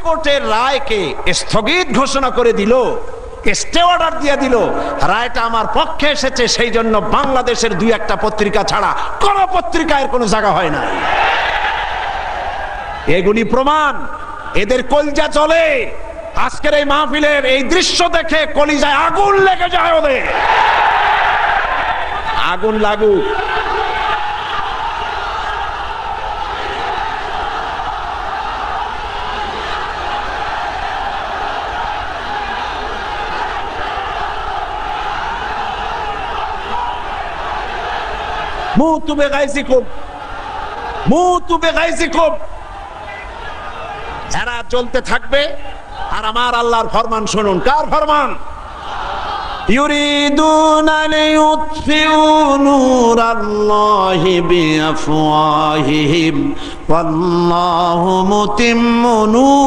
হাইকোর্টের রায়কে স্থগিত ঘোষণা করে দিল, স্টে অর্ডার দিয়ে দিল, রায়টা আমার পক্ষে এসেছে, সেই জন্য বাংলাদেশের দুই একটা পত্রিকা ছাড়া কোন পত্রিকায় কোনো জায়গা হয় না। এগুলি প্রমাণ, এদের কলিজা চলে। আজকের এই মাহফিলের এই দৃশ্য দেখে কলিজায় আগুন লেগে যায় ওদের। আগুন লাগুক। মুতু বেগাইজিকুম, মুতু বেগাইজিকুম। এরা চলতে থাকবে আর আমার আল্লাহর ফরমান শুনুন। কার ফরমান? ইউরিদুনা লিইউতফিউ নূরাল্লাহি বিআফওয়াহিহিম ওয়াল্লাহু মুতিম্মু নূরিহি